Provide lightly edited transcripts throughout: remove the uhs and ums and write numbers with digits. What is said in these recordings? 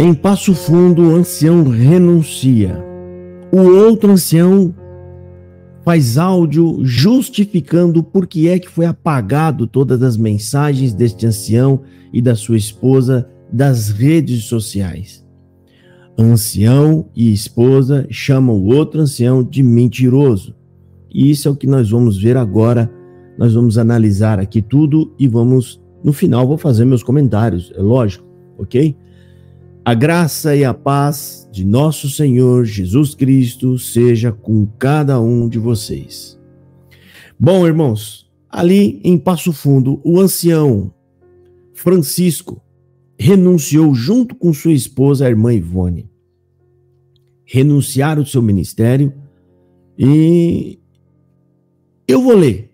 Em Passo Fundo, o ancião renuncia. O outro ancião faz áudio justificando por que é que foi apagado todas as mensagens deste ancião e da sua esposa das redes sociais. Ancião e esposa chamam o outro ancião de mentiroso. E isso é o que nós vamos ver agora. Nós vamos analisar aqui tudo e vamos, no final, vou fazer meus comentários, é lógico, ok? A graça e a paz de nosso Senhor Jesus Cristo seja com cada um de vocês. Bom, irmãos, ali em Passo Fundo, o ancião Francisco renunciou junto com sua esposa, a irmã Ivone. Renunciaram o seu ministério e eu vou ler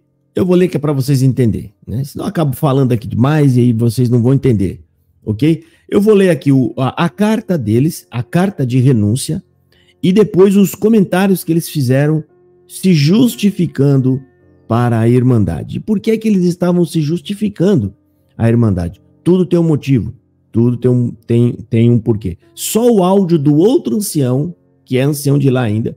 que é para vocês entenderem, né? Senão eu acabo falando aqui demais e aí vocês não vão entender, ok? Eu vou ler aqui a carta deles, a carta de renúncia, e depois os comentários que eles fizeram se justificando para a Irmandade. E por que é que eles estavam se justificando a Irmandade? Tudo tem um motivo, tudo tem um porquê. Só o áudio do outro ancião, que é ancião de lá ainda,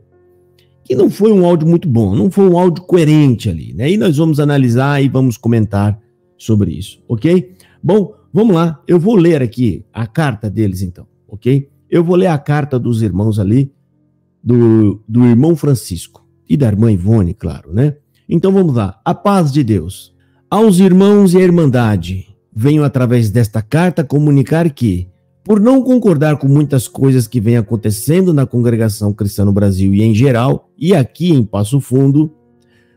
que não foi um áudio muito bom, não foi um áudio coerente ali, né? E nós vamos analisar e vamos comentar sobre isso, ok? Bom, vamos lá, eu vou ler aqui a carta deles então, ok? Eu vou ler a carta dos irmãos ali, do irmão Francisco e da irmã Ivone, claro, né? Então vamos lá, a paz de Deus. Aos irmãos e à Irmandade, venho através desta carta comunicar que, por não concordar com muitas coisas que vêm acontecendo na congregação cristã no Brasil e em geral, e aqui em Passo Fundo,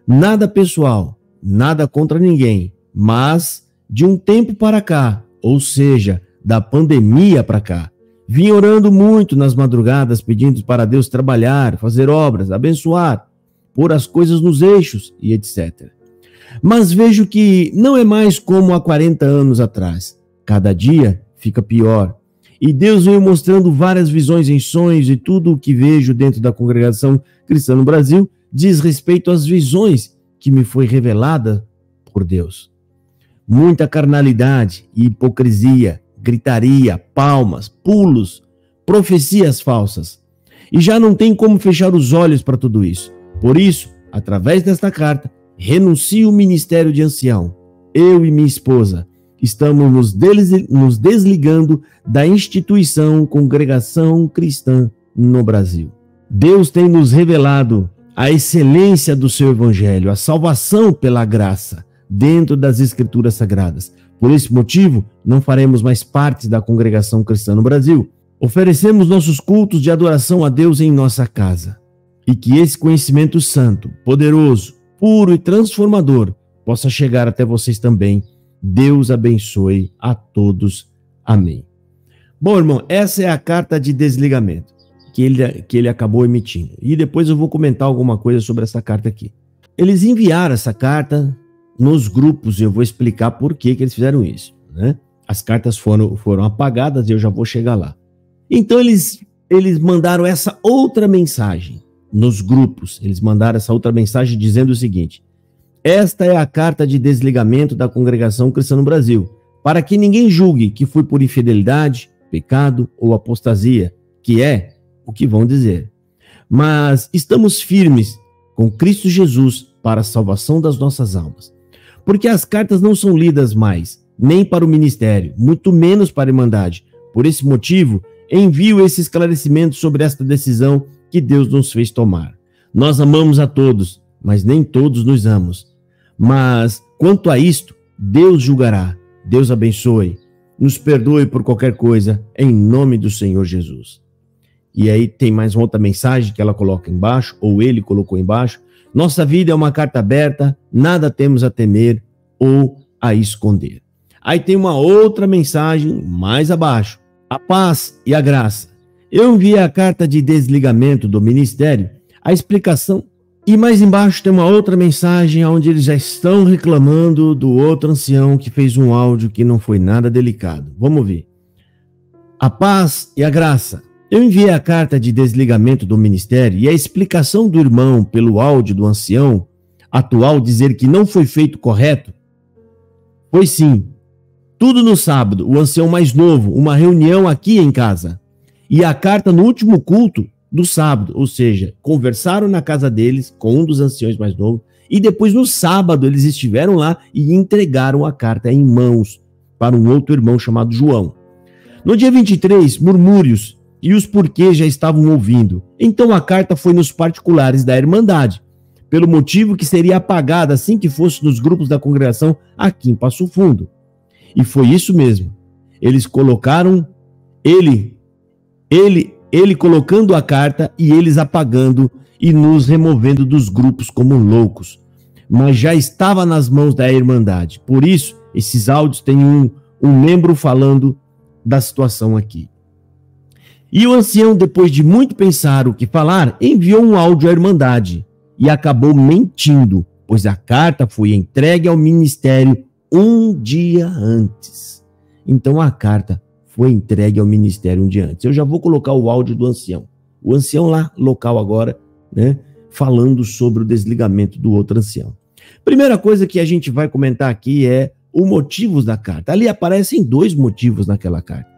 nada pessoal, nada contra ninguém, mas de um tempo para cá, ou seja, da pandemia para cá, vim orando muito nas madrugadas, pedindo para Deus trabalhar, fazer obras, abençoar, pôr as coisas nos eixos e etc. Mas vejo que não é mais como há 40 anos atrás. Cada dia fica pior. E Deus veio mostrando várias visões em sonhos e tudo o que vejo dentro da congregação cristã no Brasil diz respeito às visões que me foi revelada por Deus. Muita carnalidade e hipocrisia, gritaria, palmas, pulos, profecias falsas. E já não tem como fechar os olhos para tudo isso. Por isso, através desta carta, renuncio o ministério de ancião. Eu e minha esposa estamos nos desligando da instituição Congregação Cristã no Brasil. Deus tem nos revelado a excelência do seu evangelho, a salvação pela graça, dentro das Escrituras Sagradas. Por esse motivo, não faremos mais parte da Congregação Cristã no Brasil. Oferecemos nossos cultos de adoração a Deus em nossa casa. E que esse conhecimento santo, poderoso, puro e transformador possa chegar até vocês também. Deus abençoe a todos. Amém. Bom, irmão, essa é a carta de desligamento que ele acabou emitindo. E depois eu vou comentar alguma coisa sobre essa carta aqui. Eles enviaram essa carta nos grupos e eu vou explicar por que eles fizeram isso, né? As cartas foram apagadas e eu já vou chegar lá. Então eles mandaram essa outra mensagem nos grupos. Eles mandaram essa outra mensagem dizendo o seguinte: esta é a carta de desligamento da Congregação Cristã no Brasil, para que ninguém julgue que fui por infidelidade, pecado ou apostasia, que é o que vão dizer. Mas estamos firmes com Cristo Jesus para a salvação das nossas almas. Porque as cartas não são lidas mais, nem para o ministério, muito menos para a Irmandade. Por esse motivo, envio esse esclarecimento sobre esta decisão que Deus nos fez tomar. Nós amamos a todos, mas nem todos nos amam. Mas, quanto a isto, Deus julgará. Deus abençoe. Nos perdoe por qualquer coisa, em nome do Senhor Jesus. E aí tem mais uma outra mensagem que ela coloca embaixo, ou ele colocou embaixo. Nossa vida é uma carta aberta, nada temos a temer ou a esconder. Aí tem uma outra mensagem mais abaixo. A paz e a graça. Eu enviei a carta de desligamento do ministério, a explicação. E mais embaixo tem uma outra mensagem onde eles já estão reclamando do outro ancião que fez um áudio que não foi nada delicado. Vamos ver. A paz e a graça. Eu enviei a carta de desligamento do ministério e a explicação do irmão pelo áudio do ancião atual dizer que não foi feito correto. Foi sim. Tudo no sábado, o ancião mais novo, uma reunião aqui em casa. e a carta no último culto do sábado, ou seja, conversaram na casa deles com um dos anciões mais novos, e depois no sábado eles estiveram lá e entregaram a carta em mãos para um outro irmão chamado João. No dia 23, murmúrios e os porquês já estavam ouvindo. Então a carta foi nos particulares da Irmandade, pelo motivo que seria apagada assim que fosse nos grupos da congregação aqui em Passo Fundo. E foi isso mesmo. Eles colocaram ele colocando a carta e eles apagando e nos removendo dos grupos como loucos. Mas já estava nas mãos da Irmandade. Por isso, esses áudios têm um membro falando da situação aqui. E o ancião, depois de muito pensar o que falar, enviou um áudio à Irmandade e acabou mentindo, pois a carta foi entregue ao ministério um dia antes. Então a carta foi entregue ao ministério um dia antes. Eu já vou colocar o áudio do ancião. O ancião lá, local agora, né, falando sobre o desligamento do outro ancião. Primeira coisa que a gente vai comentar aqui é os motivos da carta. Ali aparecem dois motivos naquela carta,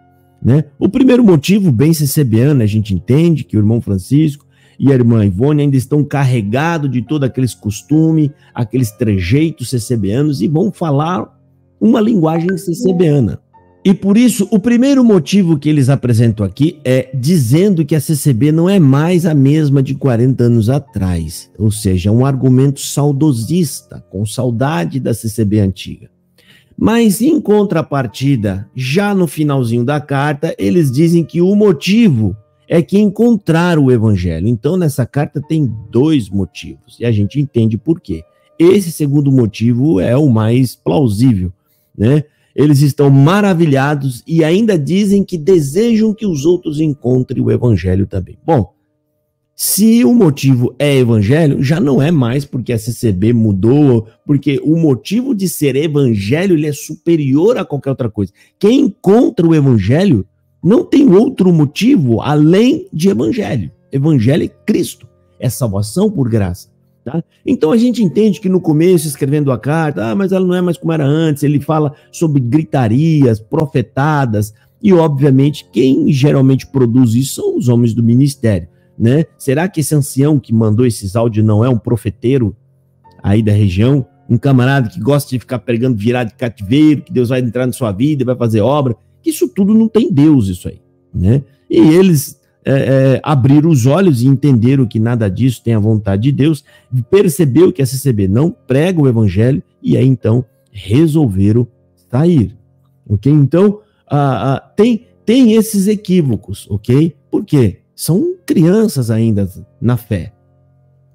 né? O primeiro motivo, bem CCBano, a gente entende que o irmão Francisco e a irmã Ivone ainda estão carregados de todos aqueles costumes, aqueles trejeitos CCBanos e vão falar uma linguagem CCBana. E por isso, o primeiro motivo que eles apresentam aqui é dizendo que a CCB não é mais a mesma de 40 anos atrás. Ou seja, é um argumento saudosista, com saudade da CCB antiga. Mas, em contrapartida, já no finalzinho da carta, eles dizem que o motivo é que encontraram o evangelho. Então, nessa carta tem dois motivos, e a gente entende por quê. Esse segundo motivo é o mais plausível, né? Eles estão maravilhados e ainda dizem que desejam que os outros encontrem o evangelho também. Bom, se o motivo é evangelho, já não é mais porque a CCB mudou, porque o motivo de ser evangelho ele é superior a qualquer outra coisa. Quem encontra o evangelho não tem outro motivo além de evangelho. Evangelho é Cristo, é salvação por graça. Tá? Então a gente entende que no começo, escrevendo a carta, mas ela não é mais como era antes, ele fala sobre gritarias, profetadas, e obviamente quem geralmente produz isso são os homens do ministério, né? Será que esse ancião que mandou esses áudios não é um profeteiro aí da região? Um camarada que gosta de ficar pregando virado de cativeiro, que Deus vai entrar na sua vida e vai fazer obra? Que isso tudo não tem Deus, isso aí, né? E eles abriram os olhos e entenderam que nada disso tem a vontade de Deus, percebeu que a CCB não prega o evangelho e aí então resolveram sair, ok? Então tem esses equívocos, ok? Por quê? São crianças ainda na fé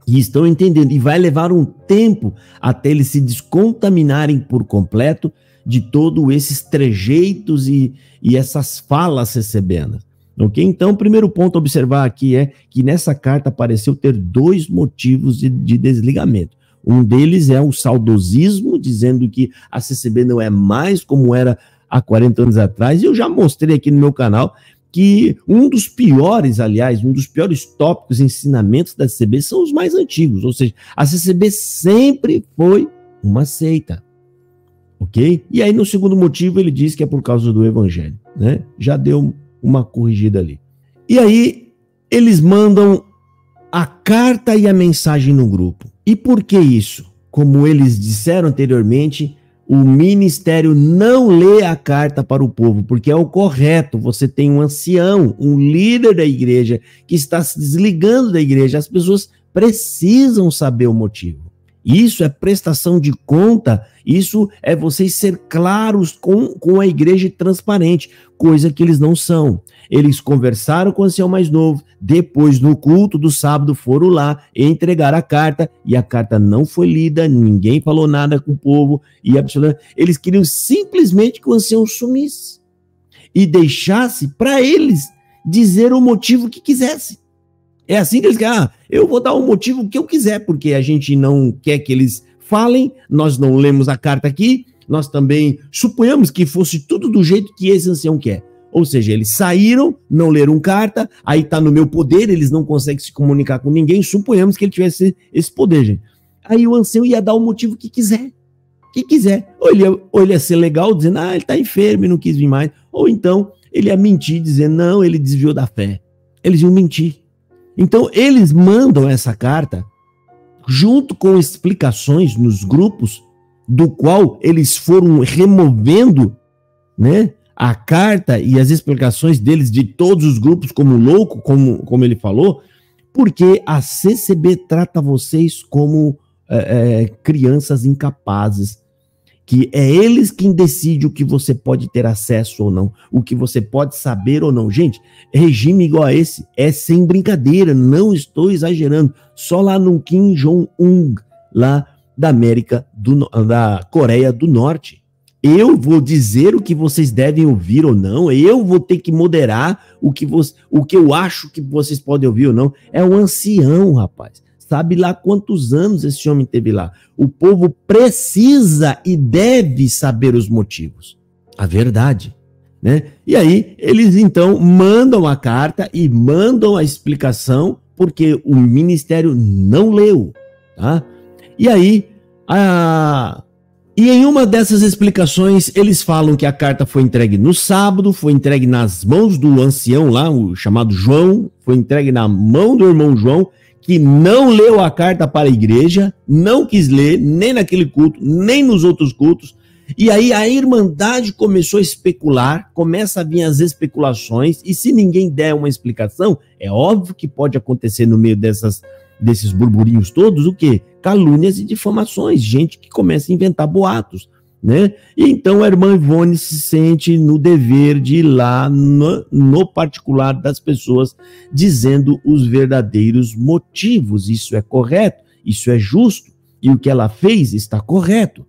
e estão entendendo, e vai levar um tempo até eles se descontaminarem por completo de todos esses trejeitos e essas falas CCBanas. Ok? Então, o primeiro ponto a observar aqui é que nessa carta pareceu ter dois motivos de desligamento. Um deles é o saudosismo, dizendo que a CCB não é mais como era há 40 anos atrás. E eu já mostrei aqui no meu canal que um dos piores tópicos, ensinamentos da CCB são os mais antigos. Ou seja, a CCB sempre foi uma seita. Ok? E aí, no segundo motivo, ele diz que é por causa do evangelho, né? Já deu uma corrigida ali. E aí, eles mandam a carta e a mensagem no grupo. E por que isso? Como eles disseram anteriormente, o ministério não lê a carta para o povo, porque é o correto. Você tem um ancião, um líder da igreja, que está se desligando da igreja. As pessoas precisam saber o motivo. Isso é prestação de conta, isso é vocês ser claros com a igreja transparente, coisa que eles não são. Eles conversaram com o ancião mais novo, depois no culto do sábado foram lá e entregaram a carta, e a carta não foi lida, ninguém falou nada com o povo, e eles queriam simplesmente que o ancião sumisse e deixasse para eles dizer o motivo que quisesse. É assim que eles querem, eu vou dar o motivo que eu quiser, porque a gente não quer que eles falem, nós não lemos a carta aqui, nós também suponhamos que fosse tudo do jeito que esse ancião quer. Ou seja, eles saíram, não leram carta, aí está no meu poder, eles não conseguem se comunicar com ninguém, suponhamos que ele tivesse esse poder, gente. Aí o ancião ia dar o motivo que quiser. Ou ele ia ser legal, dizendo, ele está enfermo e não quis vir mais. Ou então, ele ia mentir, dizendo, não, ele desviou da fé. Eles iam mentir. Então, eles mandam essa carta junto com explicações nos grupos, do qual eles foram removendo, né, a carta e as explicações deles de todos os grupos como louco, como ele falou, porque a CCB trata vocês como crianças incapazes, que é eles quem decide o que você pode ter acesso ou não, o que você pode saber ou não. Gente, regime igual a esse é sem brincadeira, não estou exagerando. Só lá no Kim Jong-un, lá da Coreia do Norte. Eu vou dizer o que vocês devem ouvir ou não, eu vou ter que moderar o que eu acho que vocês podem ouvir ou não. É um ancião, rapaz. Sabe lá quantos anos esse homem teve lá. O povo precisa e deve saber os motivos. A verdade, né? E aí, eles então mandam a carta e mandam a explicação, porque o ministério não leu, tá? E aí, e em uma dessas explicações, eles falam que a carta foi entregue no sábado, foi entregue nas mãos do ancião lá, o chamado João, foi entregue na mão do irmão João, que não leu a carta para a igreja, não quis ler, nem naquele culto, nem nos outros cultos. E aí a Irmandade começou a especular, começa a vir as especulações, e se ninguém der uma explicação, é óbvio que pode acontecer no meio desses burburinhos todos, o quê? Calúnias e difamações, gente que começa a inventar boatos, né? E então a irmã Ivone se sente no dever de ir lá no particular das pessoas, dizendo os verdadeiros motivos. Isso é correto, isso é justo, e o que ela fez está correto.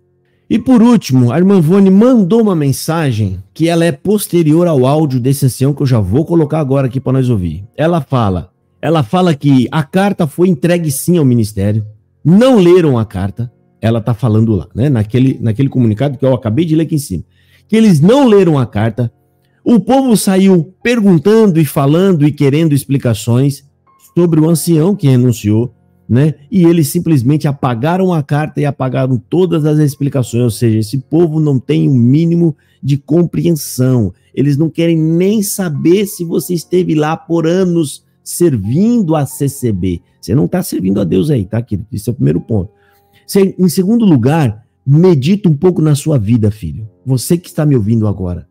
E por último, a irmã Ivone mandou uma mensagem que ela é posterior ao áudio desse ancião, que eu já vou colocar agora aqui para nós ouvir. Ela fala que a carta foi entregue sim ao ministério, não leram a carta. Ela está falando lá, né, naquele comunicado que eu acabei de ler aqui em cima, que eles não leram a carta, o povo saiu perguntando e falando e querendo explicações sobre o ancião que renunciou, né, e eles simplesmente apagaram a carta e apagaram todas as explicações, ou seja, esse povo não tem um mínimo de compreensão, eles não querem nem saber se você esteve lá por anos servindo a CCB, você não está servindo a Deus aí, tá, querido? Esse é o primeiro ponto. Em segundo lugar, medita um pouco na sua vida, filho. Você que está me ouvindo agora,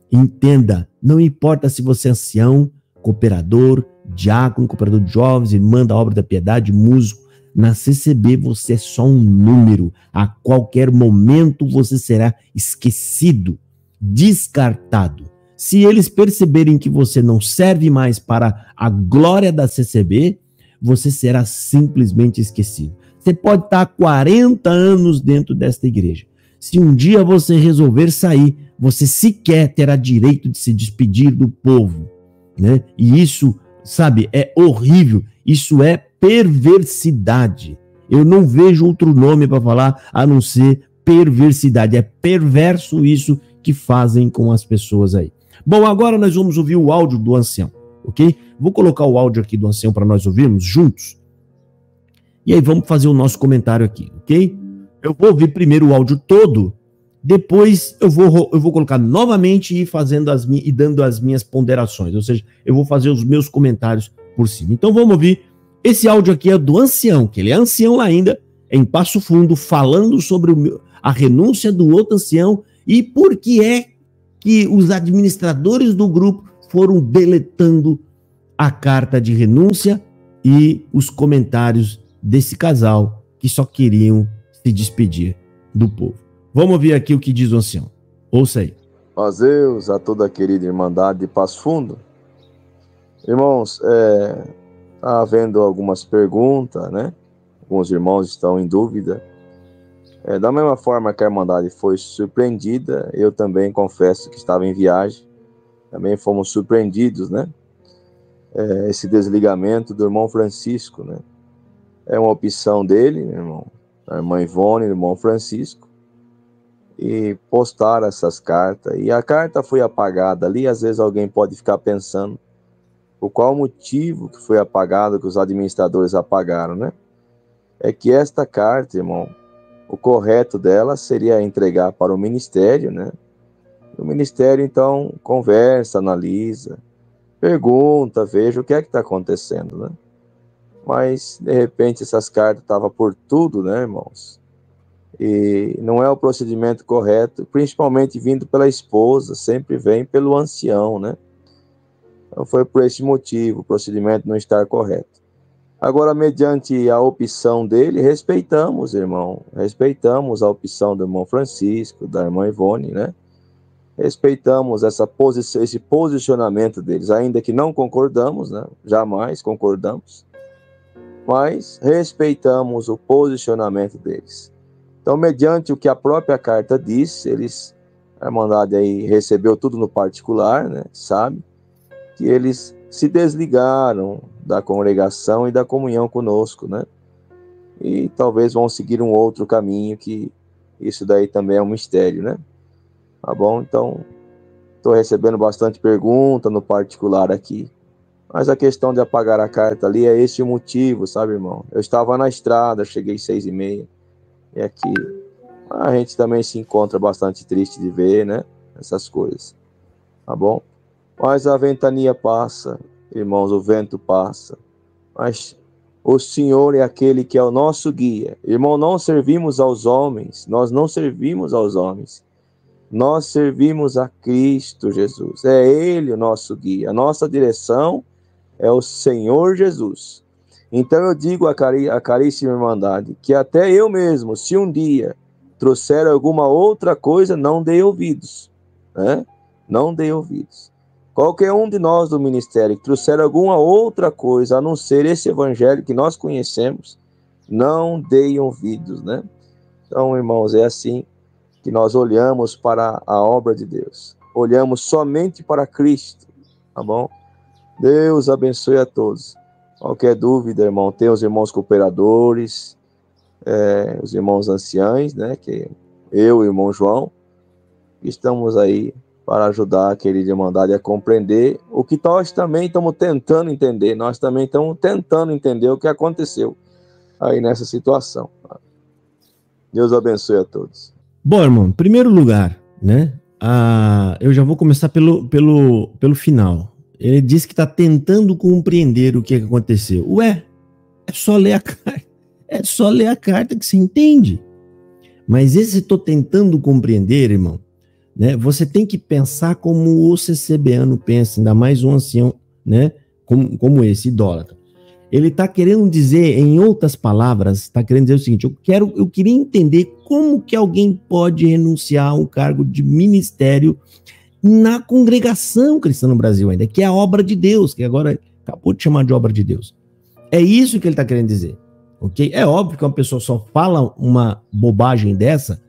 entenda, não importa se você é ancião, cooperador, diácono, cooperador de jovens, irmã da obra da piedade, músico, na CCB você é só um número. A qualquer momento você será esquecido, descartado. Se eles perceberem que você não serve mais para a glória da CCB, você será simplesmente esquecido. Você pode estar há 40 anos dentro desta igreja. Se um dia você resolver sair, você sequer terá direito de se despedir do povo, né? E isso, sabe, é horrível. Isso é perversidade. Eu não vejo outro nome para falar a não ser perversidade. É perverso isso que fazem com as pessoas aí. Bom, agora nós vamos ouvir o áudio do ancião, ok? Vou colocar o áudio aqui do ancião para nós ouvirmos juntos. E aí vamos fazer o nosso comentário aqui, ok? Eu vou ouvir primeiro o áudio todo, depois eu vou colocar novamente e dando as minhas ponderações, ou seja, eu vou fazer os meus comentários por cima. Então vamos ouvir, esse áudio aqui é do ancião, que ele é ancião lá ainda, em Passo Fundo, falando sobre a renúncia do outro ancião e por que é que os administradores do grupo foram deletando a carta de renúncia e os comentários desse casal que só queriam se despedir do povo. Vamos ouvir aqui o que diz o ancião. Ouça aí. Azeus, a toda a querida Irmandade de Passo Fundo. Irmãos, está havendo algumas perguntas, né? Alguns irmãos estão em dúvida. Da mesma forma que a Irmandade foi surpreendida, eu também confesso que estava em viagem. Também fomos surpreendidos, né? Esse desligamento do irmão Francisco, né? É uma opção dele, irmão, a irmã Ivone, o irmão Francisco, e postaram essas cartas. E a carta foi apagada ali, às vezes alguém pode ficar pensando por qual motivo que foi apagado, que os administradores apagaram, né? É que esta carta, irmão, o correto dela seria entregar para o ministério, né? O ministério, então, conversa, analisa, pergunta, veja o que é que está acontecendo, né? Mas, de repente, essas cartas estavam por tudo, né, irmãos? E não é o procedimento correto, principalmente vindo pela esposa, sempre vem pelo ancião, né? Então, foi por esse motivo, o procedimento não estar correto. Agora, mediante a opção dele, respeitamos, irmão. Respeitamos a opção do irmão Francisco, da irmã Ivone, né? Respeitamos esse posicionamento deles, ainda que não concordamos, né? Jamais concordamos, mas respeitamos o posicionamento deles. Então, mediante o que a própria carta diz, a Irmandade aí recebeu tudo no particular, né? Sabe que eles se desligaram da congregação e da comunhão conosco, né? E talvez vão seguir um outro caminho, que isso daí também é um mistério, né? Tá bom? Então, estou recebendo bastante pergunta no particular aqui. Mas a questão de apagar a carta ali é esse o motivo, sabe, irmão? Eu estava na estrada, cheguei 6h30. E aqui a gente também se encontra bastante triste de ver, né? Essas coisas. Tá bom? Mas a ventania passa, irmãos, o vento passa. Mas o Senhor é aquele que é o nosso guia. Irmão, não servimos aos homens, nós não servimos aos homens. Nós servimos a Cristo Jesus. É Ele o nosso guia. A nossa direção é o Senhor Jesus. Então eu digo a caríssima Irmandade que até eu mesmo, se um dia trouxer alguma outra coisa, não dê ouvidos, né? Não dê ouvidos. Qualquer um de nós do ministério que trouxer alguma outra coisa, a não ser esse evangelho que nós conhecemos, não dê ouvidos, né? Então, irmãos, é assim que nós olhamos para a obra de Deus. Olhamos somente para Cristo, tá bom? Deus abençoe a todos. Qualquer dúvida, irmão, tem os irmãos cooperadores, os irmãos anciães, né? Que eu e o irmão João, estamos aí para ajudar a querida Irmandade a compreender o que nós também estamos tentando entender. Nós também estamos tentando entender o que aconteceu aí nessa situação. Deus abençoe a todos. Bom, irmão, em primeiro lugar, né? Eu já vou começar pelo final. Ele disse que está tentando compreender o que aconteceu. Ué, é só ler a carta. É só ler a carta que você entende. Mas esse estou tentando compreender, irmão, né? Você tem que pensar como o CCBano pensa, ainda mais um ancião, né? Como esse, idólatra. Ele está querendo dizer, em outras palavras, está querendo dizer o seguinte: eu queria entender como que alguém pode renunciar a um cargo de ministério na congregação cristã no Brasil ainda, que é a obra de Deus, que agora acabou de chamar de obra de Deus. É isso que ele está querendo dizer, ok? É óbvio que uma pessoa só fala uma bobagem dessa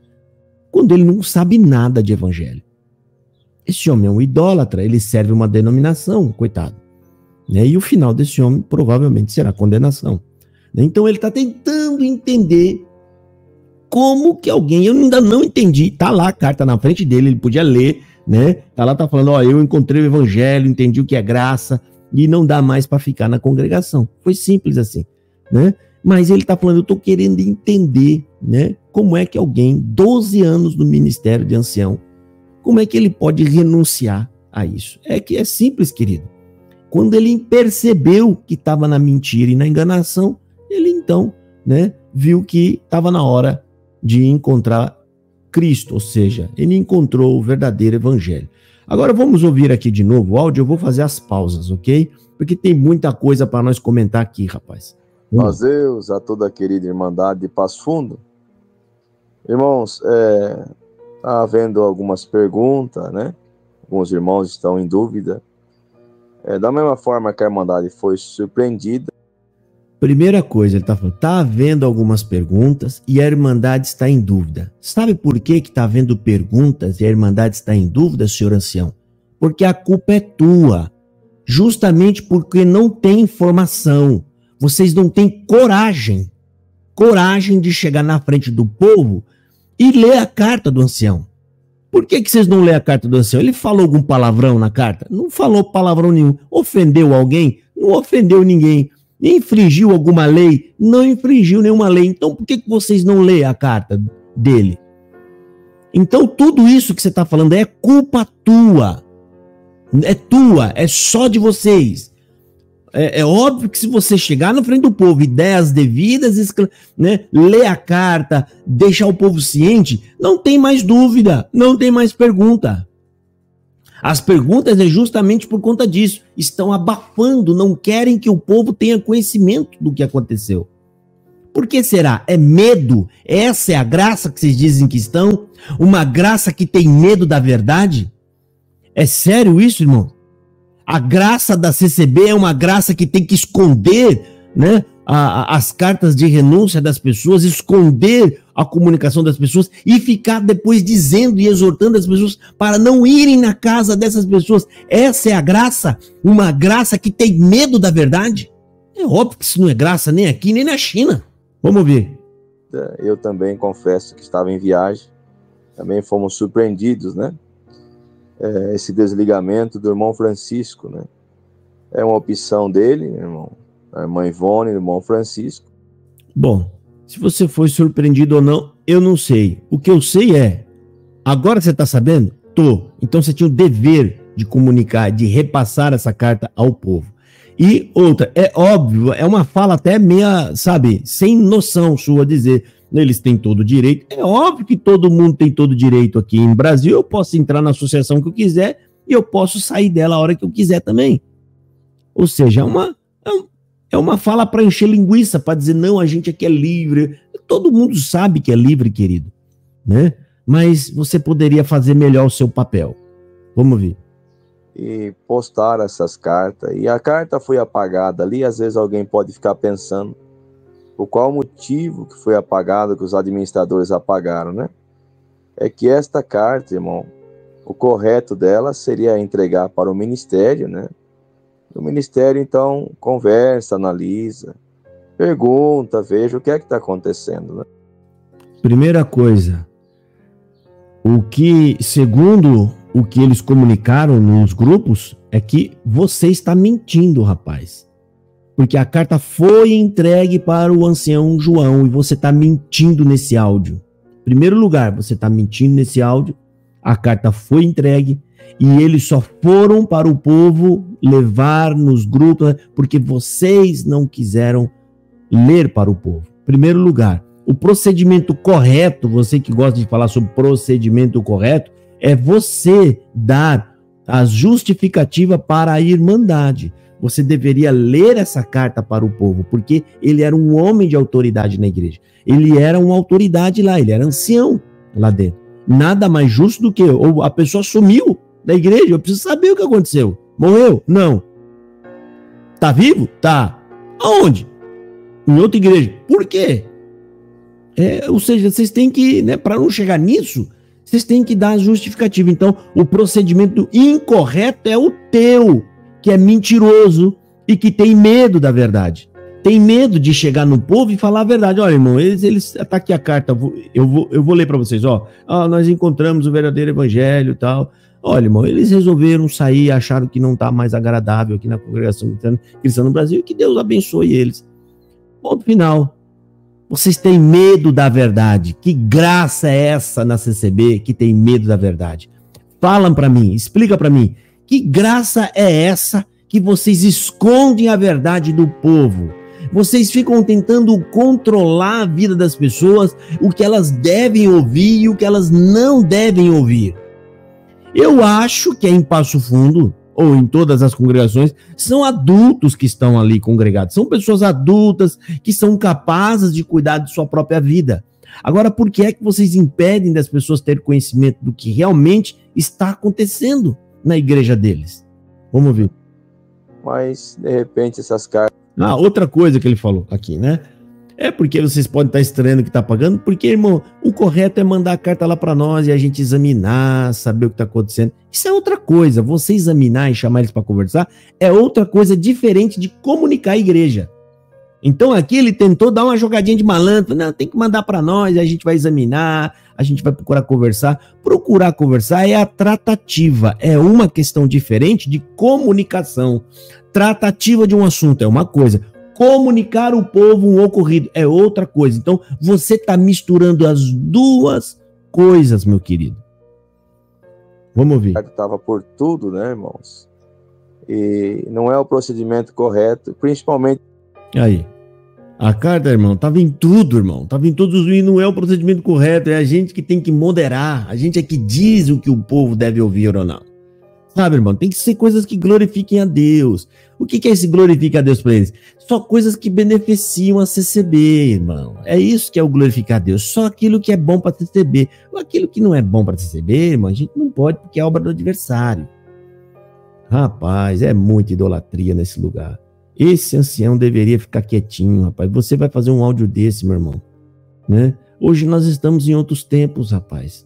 quando ele não sabe nada de evangelho. Esse homem é um idólatra, ele serve uma denominação, coitado. Né? E o final desse homem provavelmente será condenação. Então ele está tentando entender como que alguém, eu ainda não entendi, tá lá a carta na frente dele, ele podia ler, né? Tá lá, tá falando, ó, eu encontrei o evangelho, entendi o que é graça, e não dá mais para ficar na congregação. Foi simples assim, né? Mas ele tá falando, eu tô querendo entender, né? Como é que alguém, 12 anos no ministério de ancião, como é que ele pode renunciar a isso? É que é simples, querido. Quando ele percebeu que estava na mentira e na enganação, ele então, né, viu que estava na hora de encontrar Cristo, ou seja, ele encontrou o verdadeiro evangelho. Agora vamos ouvir aqui de novo o áudio, eu vou fazer as pausas, ok? Porque tem muita coisa para nós comentar aqui, rapaz. Deus a toda a querida Irmandade de Passo Fundo. Irmãos, tá havendo algumas perguntas, né? Alguns irmãos estão em dúvida. Da mesma forma que a Irmandade foi surpreendida. Primeira coisa, ele está falando, está havendo algumas perguntas e a Irmandade está em dúvida. Sabe por que está havendo perguntas e a Irmandade está em dúvida, senhor ancião? Porque a culpa é tua. Justamente porque não tem informação. Vocês não têm coragem de chegar na frente do povo e ler a carta do ancião. Por que vocês não lêem a carta do ancião? Ele falou algum palavrão na carta? Não falou palavrão nenhum. Ofendeu alguém? Não ofendeu ninguém. Infringiu alguma lei? Não infringiu nenhuma lei. Então por que vocês não lêem a carta dele? Então tudo isso que você está falando é culpa tua. É tua, é só de vocês. É óbvio que se você chegar na frente do povo e der as devidas, né, ler a carta, deixar o povo ciente, não tem mais dúvida, não tem mais pergunta. As perguntas é justamente por conta disso. Estão abafando, não querem que o povo tenha conhecimento do que aconteceu. Por que será? É medo? Essa é a graça que vocês dizem que estão? Uma graça que tem medo da verdade? É sério isso, irmão? A graça da CCB é uma graça que tem que esconder, né, as cartas de renúncia das pessoas, esconder a comunicação das pessoas e ficar depois dizendo e exortando as pessoas para não irem na casa dessas pessoas. Essa é a graça? Uma graça que tem medo da verdade? É óbvio que isso não é graça nem aqui, nem na China. Vamos ver. Eu também confesso que estava em viagem. Também fomos surpreendidos, né? Esse desligamento do irmão Francisco, né? É uma opção dele, irmão. A irmã Ivone, o irmão Francisco. Bom, se você foi surpreendido ou não, eu não sei. O que eu sei é, agora você está sabendo? Tô. Então você tinha o dever de comunicar, de repassar essa carta ao povo. E outra, é óbvio, é uma fala até meia, sabe, sem noção sua dizer, eles têm todo o direito. É óbvio que todo mundo tem todo o direito aqui no Brasil. Eu posso entrar na associação que eu quiser e eu posso sair dela a hora que eu quiser também. Ou seja, é uma fala para encher linguiça, para dizer, não, a gente aqui é livre. Todo mundo sabe que é livre, querido, né? Mas você poderia fazer melhor o seu papel. Vamos ver. E postaram essas cartas. E a carta foi apagada ali. Às vezes alguém pode ficar pensando por qual motivo que foi apagado, que os administradores apagaram, né? É que esta carta, irmão, o correto dela seria entregar para o ministério, né? O ministério, então, conversa, analisa, pergunta, veja o que é que está acontecendo, né? Primeira coisa, segundo o que eles comunicaram nos grupos, é que você está mentindo, rapaz. Porque a carta foi entregue para o ancião João e você está mentindo nesse áudio. Em primeiro lugar, você está mentindo nesse áudio, a carta foi entregue e eles só foram para o povo levar nos grupos porque vocês não quiseram ler para o povo. Em primeiro lugar, o procedimento correto, você que gosta de falar sobre procedimento correto, é você dar a justificativa para a irmandade. Você deveria ler essa carta para o povo, porque ele era um homem de autoridade na igreja. Ele era uma autoridade lá, ele era ancião lá dentro. Nada mais justo do que ou a pessoa sumiu da igreja, eu preciso saber o que aconteceu. Morreu? Não. Tá vivo? Tá. Aonde? Em outra igreja. Por quê? Ou seja, vocês têm que, né, para não chegar nisso, vocês têm que dar a justificativa. Então, o procedimento incorreto é o teu, que é mentiroso e que tem medo da verdade. Tem medo de chegar no povo e falar a verdade. Olha, irmão, eles tá aqui a carta, eu vou ler para vocês, ó. Nós encontramos o verdadeiro evangelho e tal. Olha, irmão, eles resolveram sair, acharam que não tá mais agradável aqui na congregação cristã no Brasil e que Deus abençoe eles. Ponto final. Vocês têm medo da verdade. Que graça é essa na CCB que tem medo da verdade? Fala para mim, explica para mim. Que graça é essa que vocês escondem a verdade do povo? Vocês ficam tentando controlar a vida das pessoas, o que elas devem ouvir e o que elas não devem ouvir. Eu acho que em Passo Fundo, ou em todas as congregações, são adultos que estão ali congregados. São pessoas adultas que são capazes de cuidar de sua própria vida. Agora, por que é que vocês impedem das pessoas terem conhecimento do que realmente está acontecendo na igreja deles? Vamos ver. Mas, de repente, essas cartas... Outra coisa que ele falou aqui, né? É porque vocês podem estar estranhando que está pagando, porque, irmão, o correto é mandar a carta lá para nós e a gente examinar, saber o que está acontecendo. Isso é outra coisa. Você examinar e chamar eles para conversar é outra coisa diferente de comunicar a igreja. Então aqui ele tentou dar uma jogadinha de malandro. Não, tem que mandar para nós, a gente vai examinar, a gente vai procurar conversar. Procurar conversar é a tratativa, é uma questão diferente de comunicação. Tratativa de um assunto é uma coisa. Comunicar ao povo um ocorrido é outra coisa. Então, você está misturando as duas coisas, meu querido. Vamos ouvir. Estava por tudo, né, irmãos? E não é o procedimento correto, principalmente... Aí, a carta, irmão, estava em tudo, irmão. Estava em todos e não é o procedimento correto. É a gente que tem que moderar. A gente é que diz o que o povo deve ouvir ou não. Sabe, irmão? Tem que ser coisas que glorifiquem a Deus. O que é esse glorificar a Deus para eles? Só coisas que beneficiam a CCB, irmão. É isso que é o glorificar a Deus. Só aquilo que é bom para a CCB. Aquilo que não é bom para a CCB, irmão, a gente não pode porque é obra do adversário. Rapaz, é muita idolatria nesse lugar. Esse ancião deveria ficar quietinho, rapaz. Você vai fazer um áudio desse, meu irmão, né? Hoje nós estamos em outros tempos, rapaz.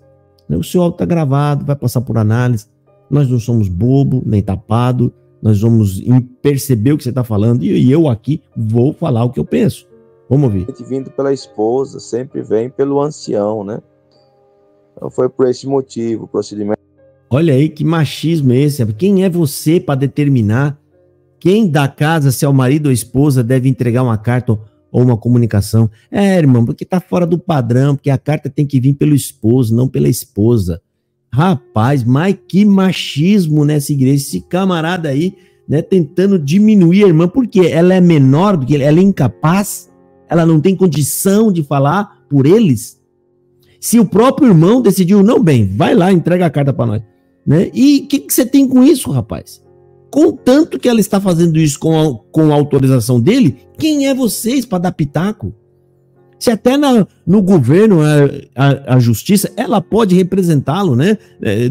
O seu áudio está gravado, vai passar por análise. Nós não somos bobo, nem tapado. Nós vamos perceber o que você está falando. E eu aqui vou falar o que eu penso. Vamos ouvir. Vindo pela esposa, sempre vem pelo ancião, né? Então foi por esse motivo o procedimento. Olha aí que machismo é esse. Quem é você para determinar quem da casa, se é o marido ou a esposa, deve entregar uma carta ou uma comunicação? É, irmão, porque tá fora do padrão, porque a carta tem que vir pelo esposo, não pela esposa. Rapaz, mas que machismo nessa igreja. Esse camarada aí, né, tentando diminuir a irmã, porque ela é menor, porque ela é incapaz, ela não tem condição de falar por eles. Se o próprio irmão decidiu, não, bem, vai lá, entrega a carta para nós. Né? E o que você tem com isso, rapaz? Contanto que ela está fazendo isso com a autorização dele, quem é vocês para dar pitaco? Se até no governo, a justiça, ela pode representá-lo, né?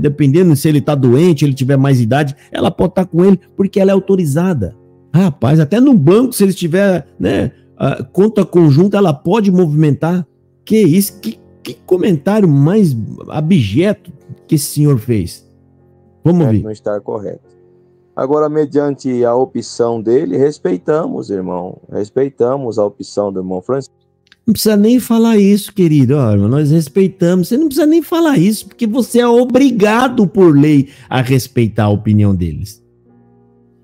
Dependendo se ele está doente, ele tiver mais idade, ela pode estar com ele, porque ela é autorizada. Rapaz, até no banco, se ele tiver, né, conta conjunta, ela pode movimentar. Que isso? Que comentário mais abjeto que esse senhor fez? Vamos ver. Não está correto. Agora, mediante a opção dele, respeitamos, irmão. Respeitamos a opção do irmão Francisco. Não precisa nem falar isso, querido. Ó, nós respeitamos. Você não precisa nem falar isso, porque você é obrigado por lei a respeitar a opinião deles.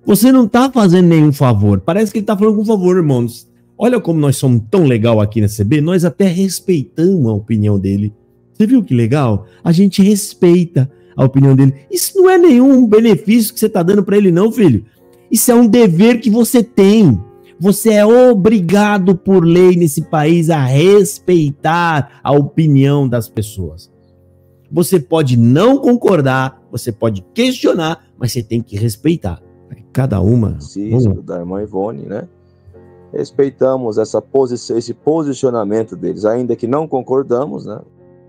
Você não está fazendo nenhum favor. Parece que ele está falando com favor, irmãos. Olha como nós somos tão legal aqui na CB. Nós até respeitamos a opinião dele. Você viu que legal? A gente respeita a opinião dele. Isso não é nenhum benefício que você está dando para ele, não, filho. Isso é um dever que você tem. Você é obrigado por lei nesse país a respeitar a opinião das pessoas. Você pode não concordar, você pode questionar, mas você tem que respeitar. Cada uma. Da irmã Ivone, né? Respeitamos esse posicionamento deles, ainda que não concordamos, né?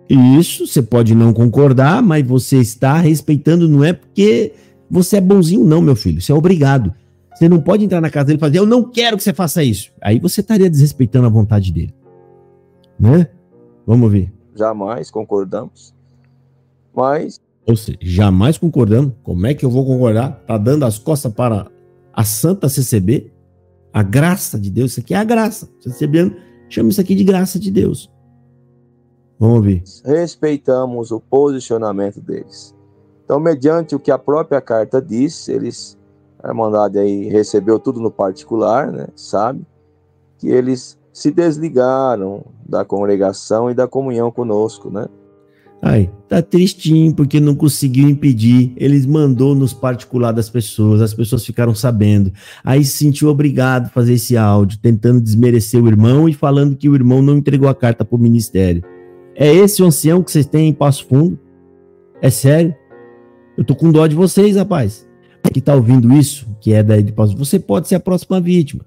Isso, você pode não concordar, mas você está respeitando, não é porque você é bonzinho, não, meu filho. Você é obrigado. Você não pode entrar na casa dele e fazer, eu não quero que você faça isso. Aí você estaria desrespeitando a vontade dele. Né? Vamos ver. Jamais concordamos. Mas... Ou seja, jamais concordamos. Como é que eu vou concordar? Tá dando as costas para a Santa CCB? A graça de Deus. Isso aqui é a graça. CCB chama isso aqui de graça de Deus. Vamos ouvir. Respeitamos o posicionamento deles. Então, mediante o que a própria carta diz, a Irmandade aí recebeu tudo no particular, né? Sabe? Que eles se desligaram da congregação e da comunhão conosco, né? Ai, tá tristinho porque não conseguiu impedir. Eles mandou nos particular das pessoas, as pessoas ficaram sabendo. Aí se sentiu obrigado a fazer esse áudio, tentando desmerecer o irmão e falando que o irmão não entregou a carta pro ministério. É esse o ancião que vocês têm em Passo Fundo? É sério? Eu tô com dó de vocês, rapaz. Que tá ouvindo isso, que é daí de Passo Fundo, você pode ser a próxima vítima.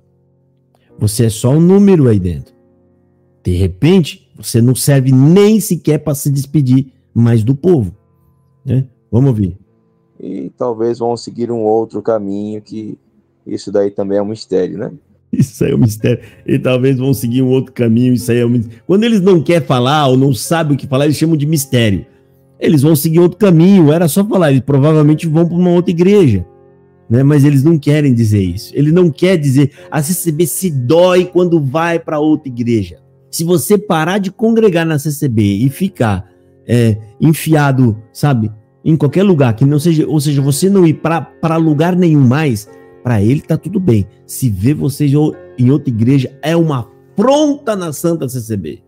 Você é só um número aí dentro. De repente, você não serve nem sequer para se despedir mais do povo. Né? Vamos ouvir. E talvez vão seguir um outro caminho, que isso daí também é um mistério, né? Isso aí é um mistério. E talvez vão seguir um outro caminho, isso aí é um mistério. Quando eles não querem falar ou não sabem o que falar, eles chamam de mistério. Eles vão seguir outro caminho, era só falar, eles provavelmente vão para uma outra igreja. Né? Mas eles não querem dizer isso. Ele não quer dizer, a CCB se dói quando vai para outra igreja. Se você parar de congregar na CCB e ficar enfiado, sabe, em qualquer lugar, que não seja, ou seja, você não ir para lugar nenhum mais, para ele tá tudo bem. Se vê você em outra igreja, é uma afronta na Santa CCB.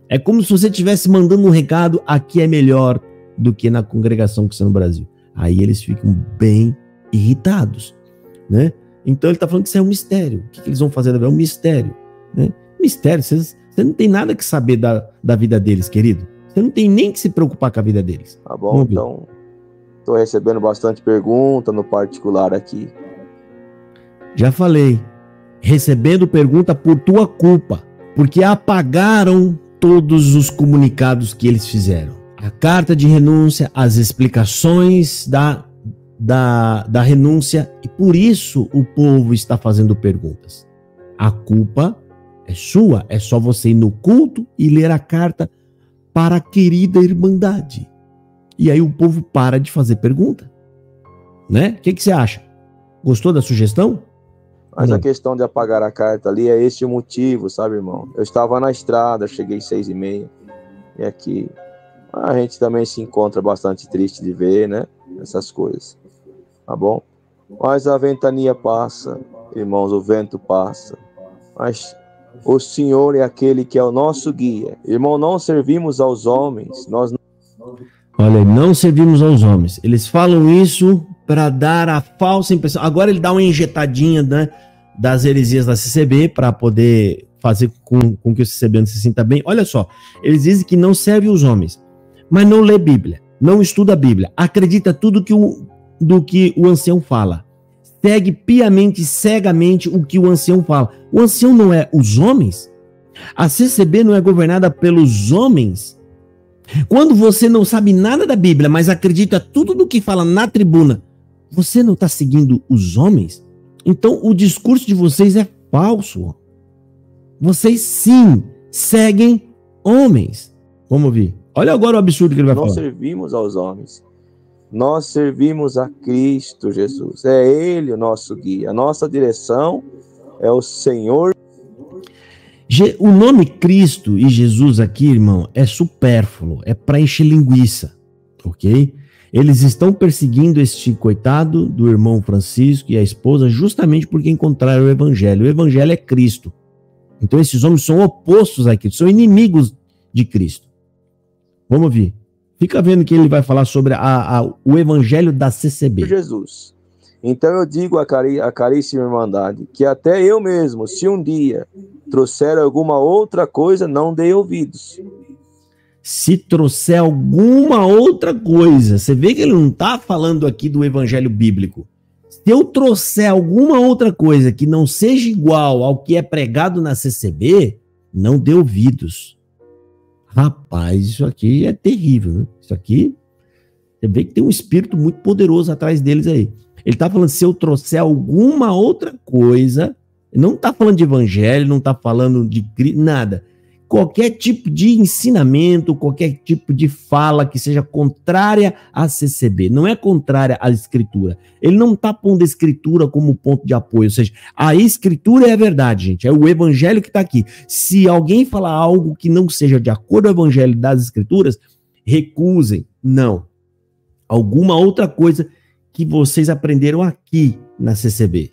É como se você estivesse mandando um recado, aqui é melhor do que na congregação que está no Brasil. Aí eles ficam bem irritados, né? Então ele está falando que isso é um mistério. O que eles vão fazer? É um mistério, né? Mistério, você não tem nada que saber da vida deles, querido. Você não tem nem que se preocupar com a vida deles. Tá bom, então estou recebendo bastante pergunta no particular aqui. Já falei, recebendo pergunta por tua culpa, porque apagaram todos os comunicados que eles fizeram. A carta de renúncia, as explicações da renúncia, e por isso o povo está fazendo perguntas. A culpa é sua, é só você ir no culto e ler a carta para a querida Irmandade. E aí o povo para de fazer pergunta, né? O que você acha? Gostou da sugestão? Mas a questão de apagar a carta ali é esse o motivo, sabe, irmão? Eu estava na estrada, cheguei 6h30, e aqui a gente também se encontra bastante triste de ver, né? Essas coisas, tá bom? Mas a ventania passa, irmãos, o vento passa, mas o Senhor é aquele que é o nosso guia. Irmão, não servimos aos homens, nós não... Olha, não servimos aos homens. Eles falam isso para dar a falsa impressão. Agora ele dá uma injetadinha, né, das heresias da CCB para poder fazer com que o CCB não se sinta bem. Olha só, eles dizem que não serve os homens, mas não lê Bíblia, não estuda a Bíblia, acredita tudo do que o ancião fala, segue piamente, cegamente o que o ancião fala. O ancião não é os homens? A CCB não é governada pelos homens? Quando você não sabe nada da Bíblia, mas acredita tudo do que fala na tribuna, você não está seguindo os homens? Então o discurso de vocês é falso. Vocês sim seguem homens. Vamos ouvir. Olha agora o absurdo que ele vai falar. Nós servimos aos homens. Nós servimos a Cristo Jesus. É Ele o nosso guia. A nossa direção é o Senhor. O nome Cristo e Jesus aqui, irmão, é supérfluo. É para encher linguiça. Ok? Eles estão perseguindo este coitado do irmão Francisco e a esposa justamente porque encontraram o Evangelho. O Evangelho é Cristo. Então esses homens são opostos a Cristo, são inimigos de Cristo. Vamos ouvir. Fica vendo que ele vai falar sobre o Evangelho da CCB. Jesus. Então eu digo a caríssima Irmandade que até eu mesmo, se um dia trouxer alguma outra coisa, não dei ouvidos. Se trouxer alguma outra coisa, você vê que ele não está falando aqui do evangelho bíblico. Se eu trouxer alguma outra coisa que não seja igual ao que é pregado na CCB, não dê ouvidos. Rapaz, isso aqui é terrível, né? Isso aqui, você vê que tem um espírito muito poderoso atrás deles aí. Ele está falando, se eu trouxer alguma outra coisa, não está falando de evangelho, não está falando de nada. Qualquer tipo de ensinamento, qualquer tipo de fala que seja contrária à CCB, não é contrária à Escritura. Ele não está pondo a Escritura como ponto de apoio, ou seja, a Escritura é a verdade, gente, é o Evangelho que está aqui. Se alguém falar algo que não seja de acordo com o Evangelho das Escrituras, recusem. Não. Alguma outra coisa que vocês aprenderam aqui na CCB.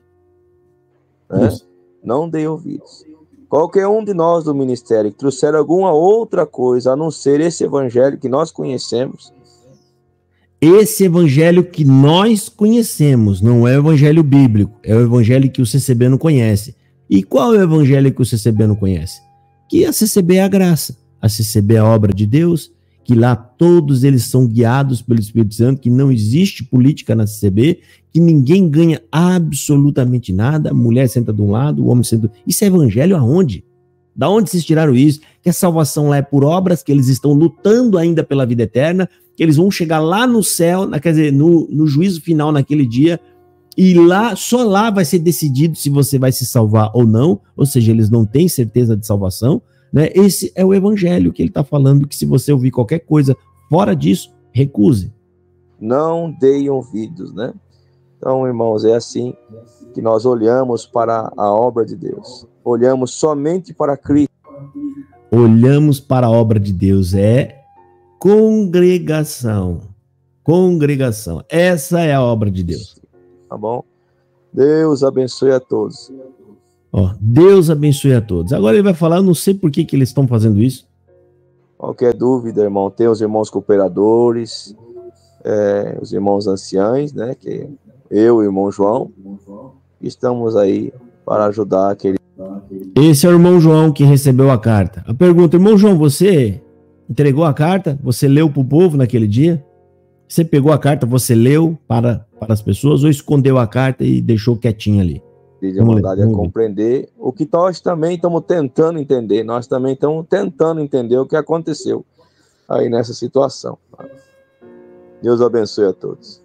Não dei ouvidos. Qualquer um de nós do ministério que trouxer alguma outra coisa a não ser esse evangelho que nós conhecemos. Esse evangelho que nós conhecemos, não é o evangelho bíblico, é o evangelho que o CCB não conhece. E qual é o evangelho que o CCB não conhece? Que a CCB é a graça, a CCB é a obra de Deus, que lá todos eles são guiados pelo Espírito Santo, que não existe política na CCB, que ninguém ganha absolutamente nada, a mulher senta de um lado, o homem senta do outro. Isso é evangelho aonde? Da onde vocês tiraram isso? Que a salvação lá é por obras, que eles estão lutando ainda pela vida eterna, que eles vão chegar lá no céu, quer dizer, no juízo final naquele dia, e lá, só lá vai ser decidido se você vai se salvar ou não, ou seja, eles não têm certeza de salvação, né? Esse é o evangelho que ele está falando, que se você ouvir qualquer coisa fora disso, recuse. Não deem ouvidos, né? Então, irmãos, é assim que nós olhamos para a obra de Deus. Olhamos somente para Cristo. Olhamos para a obra de Deus, é congregação. Congregação. Essa é a obra de Deus. Tá bom? Deus abençoe a todos. Ó, Deus abençoe a todos. Agora ele vai falar, eu não sei por que eles estão fazendo isso. Qualquer dúvida, irmão, tem os irmãos cooperadores, os irmãos anciães, né? Que eu e o irmão João, estamos aí para ajudar aquele. Esse é o irmão João que recebeu a carta. A pergunta, irmão João, você entregou a carta? Você leu para o povo naquele dia? Você pegou a carta, você leu para as pessoas ou escondeu a carta e deixou quietinho ali? A Irmandade é compreender o que nós também estamos tentando entender. Nós também estamos tentando entender o que aconteceu aí nessa situação. Deus abençoe a todos.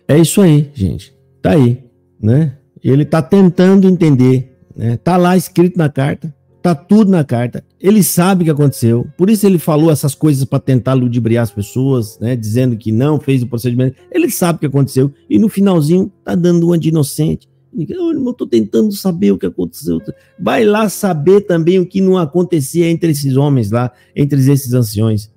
É isso aí, gente. Tá aí, né? Ele tá tentando entender, né? Tá lá escrito na carta, tá tudo na carta. Ele sabe o que aconteceu. Por isso ele falou essas coisas para tentar ludibriar as pessoas, né? Dizendo que não fez o procedimento. Ele sabe o que aconteceu e no finalzinho tá dando uma de inocente. Eu tô tentando saber o que aconteceu. Vai lá saber também o que não acontecia entre esses homens lá, entre esses anciões.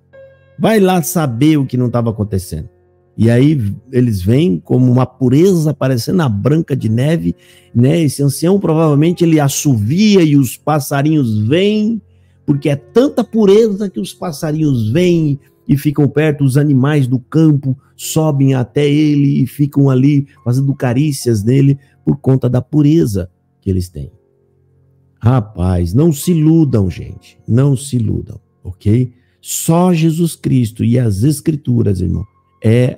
Vai lá saber o que não estava acontecendo. E aí eles vêm como uma pureza parecendo a Branca de Neve, né? Esse ancião provavelmente ele assovia e os passarinhos vêm, porque é tanta pureza que os passarinhos vêm e ficam perto, os animais do campo sobem até ele e ficam ali fazendo carícias nele por conta da pureza que eles têm. Rapaz, não se iludam, gente, não se iludam, ok? Só Jesus Cristo e as Escrituras, irmão, é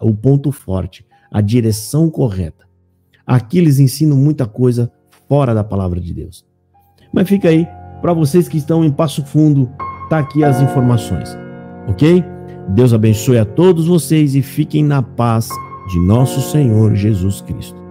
o ponto forte, a direção correta. Aqui eles ensinam muita coisa fora da palavra de Deus. Mas fica aí, para vocês que estão em Passo Fundo, tá aqui as informações, ok? Deus abençoe a todos vocês e fiquem na paz de nosso Senhor Jesus Cristo.